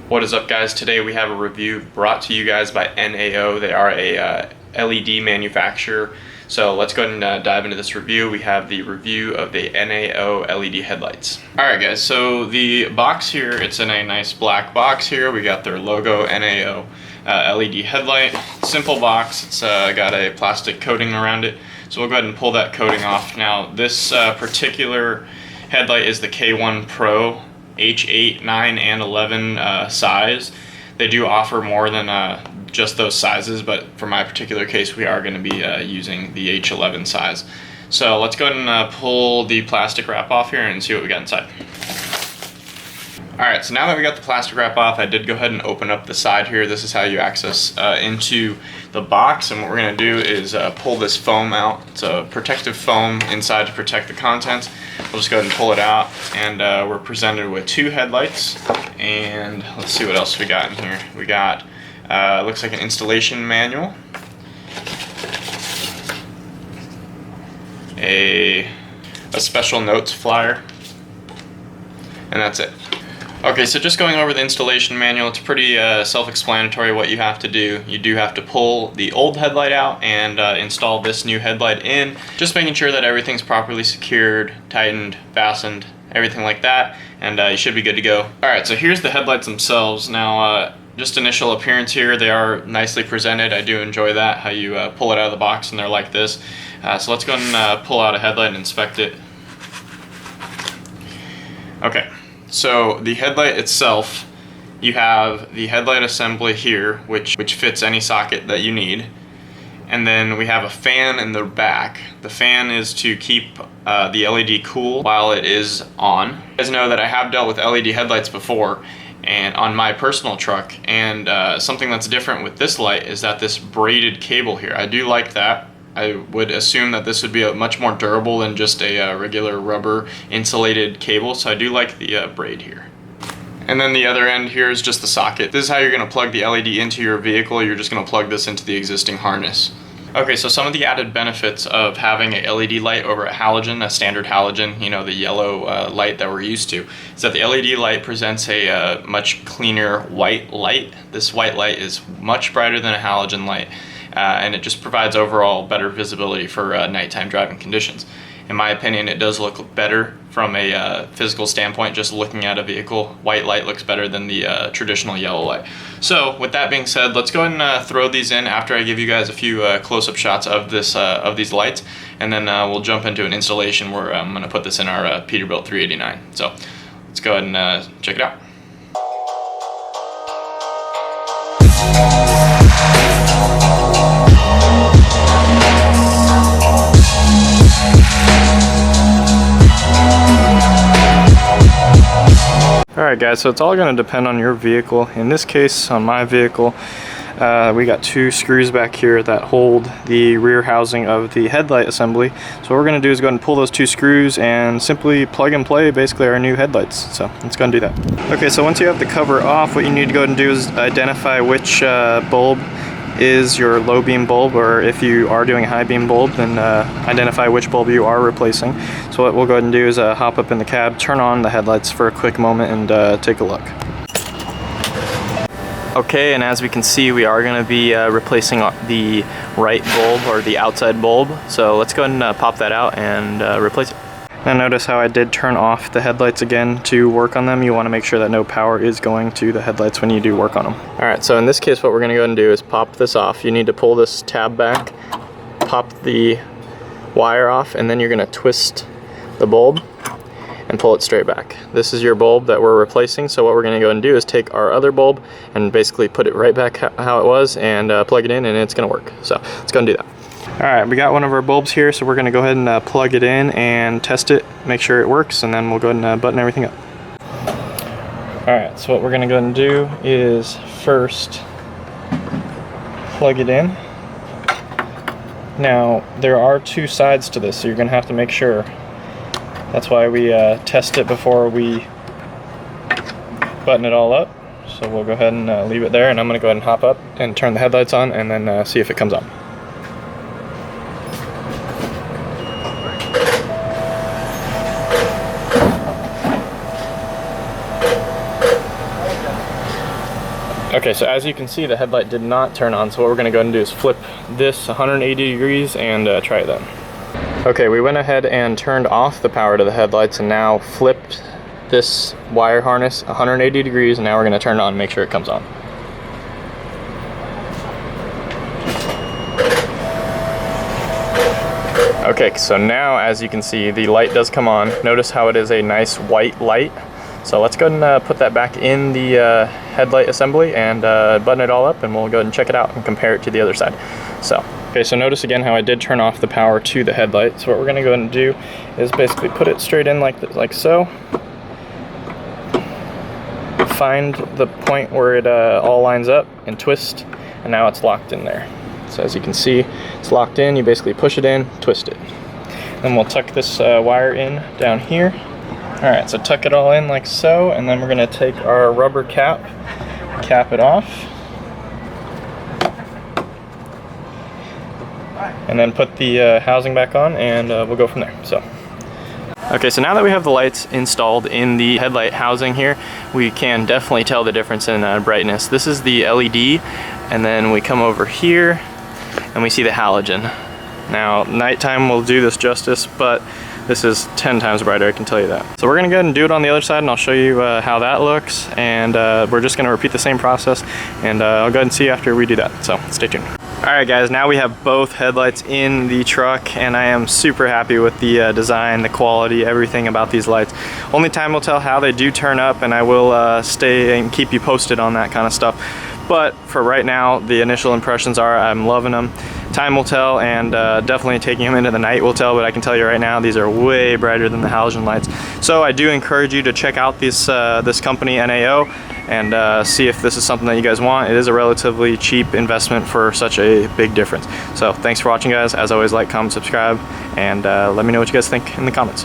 What is up, guys? Today we have a review brought to you guys by NAO. They are a LED manufacturer. So let's go ahead and dive into this review. We have the review of the NAO LED headlights. Alright guys, so the box here, it's in a nice black box here. We got their logo, NAO LED headlight. Simple box, it's got a plastic coating around it. So we'll go ahead and pull that coating off. Now this particular headlight is the K1 Pro H8, 9, and 11 size. They do offer more than just those sizes, but for my particular case, we are going to be using the H11 size. So let's go ahead and pull the plastic wrap off here and see what we got inside. Alright, so now that we got the plastic wrap off, I did go ahead and open up the side here. This is how you access into the box, and what we're going to do is pull this foam out. It's a protective foam inside to protect the contents. We'll just go ahead and pull it out, and we're presented with two headlights, and let's see what else we got in here. We got, looks like an installation manual, a special notes flyer, and that's it. Okay, so just going over the installation manual, it's pretty self-explanatory what you have to do. You do have to pull the old headlight out and install this new headlight in, just making sure that everything's properly secured, tightened, fastened, everything like that, and you should be good to go. Alright, so here's the headlights themselves. Now, just initial appearance here, they are nicely presented. I do enjoy that, how you pull it out of the box and they're like this. So let's go ahead and pull out a headlight and inspect it. Okay. So the headlight itself, you have the headlight assembly here, which fits any socket that you need. And then we have a fan in the back. The fan is to keep the LED cool while it is on. You guys know that I have dealt with LED headlights before and on my personal truck, and something that's different with this light is that this braided cable here, I do like that. I would assume that this would be much more durable than just a regular rubber insulated cable, so I do like the braid here. And then the other end here is just the socket. This is how you're going to plug the LED into your vehicle. You're just going to plug this into the existing harness. Okay, so some of the added benefits of having a LED light over a halogen, a standard halogen, you know, the yellow light that we're used to, is that the LED light presents a much cleaner white light. This white light is much brighter than a halogen light. And it just provides overall better visibility for nighttime driving conditions. In my opinion, it does look better from a physical standpoint. Just looking at a vehicle, white light looks better than the traditional yellow light. So with that being said, let's go ahead and throw these in after I give you guys a few close-up shots of these lights, and then we'll jump into an installation where I'm going to put this in our Peterbilt 389. So let's go ahead and check it out. Alright guys, so it's all going to depend on your vehicle. In this case, on my vehicle, we got two screws back here that hold the rear housing of the headlight assembly. So what we're going to do is go ahead and pull those two screws and simply plug and play basically our new headlights. So let's go and do that. Okay, so once you have the cover off, what you need to go ahead and do is identify which bulb is your low beam bulb, or if you are doing a high beam bulb, then identify which bulb you are replacing. So what we'll go ahead and do is hop up in the cab, turn on the headlights for a quick moment, and take a look. Okay, and as we can see, we are going to be replacing the right bulb, or the outside bulb. So let's go ahead and pop that out and replace it. Now notice how I did turn off the headlights again to work on them. You want to make sure that no power is going to the headlights when you do work on them. Alright, so in this case what we're going to go ahead and do is pop this off. You need to pull this tab back, pop the wire off, and then you're going to twist the bulb and pull it straight back. This is your bulb that we're replacing, so what we're going to go and do is take our other bulb and basically put it right back how it was and plug it in, and it's going to work. So let's go and do that. Alright, we got one of our bulbs here, so we're going to go ahead and plug it in and test it, make sure it works, and then we'll go ahead and button everything up. Alright, so what we're going to go ahead and do is first plug it in. Now, there are two sides to this, so you're going to have to make sure. That's why we test it before we button it all up. So we'll go ahead and leave it there, and I'm going to go ahead and hop up and turn the headlights on, and then see if it comes on. Okay, so as you can see, the headlight did not turn on, so what we're gonna go ahead and do is flip this 180 degrees and try it then. Okay, we went ahead and turned off the power to the headlights and now flipped this wire harness 180 degrees, and now we're gonna turn it on and make sure it comes on. Okay, so now as you can see, the light does come on. Notice how it is a nice white light. So let's go ahead and put that back in the headlight assembly and button it all up, and we'll go ahead and check it out and compare it to the other side. Okay, so notice again how I did turn off the power to the headlight. So what we're gonna go ahead and do is basically put it straight in like so. Find the point where it all lines up and twist, and now it's locked in there. So as you can see, it's locked in. You basically push it in, twist it. Then we'll tuck this wire in down here. All right, so tuck it all in like so, and then we're gonna take our rubber cap it off, and then put the housing back on, and we'll go from there. Okay, so now that we have the lights installed in the headlight housing here, we can definitely tell the difference in brightness. This is the LED, and then we come over here, and we see the halogen. Now, nighttime will do this justice, but this is 10 times brighter, I can tell you that. So we're gonna go ahead and do it on the other side, and I'll show you how that looks, and we're just gonna repeat the same process, and I'll go ahead and see you after we do that, so stay tuned. All right guys, now we have both headlights in the truck, and I am super happy with the design, the quality, everything about these lights. Only time will tell how they do turn up, and I will stay and keep you posted on that kind of stuff. But for right now, the initial impressions are I'm loving them. Time will tell, and definitely taking them into the night will tell, but I can tell you right now, these are way brighter than the halogen lights. So I do encourage you to check out this company, NAO, and see if this is something that you guys want. It is a relatively cheap investment for such a big difference. So thanks for watching guys. As always, like, comment, subscribe, and let me know what you guys think in the comments.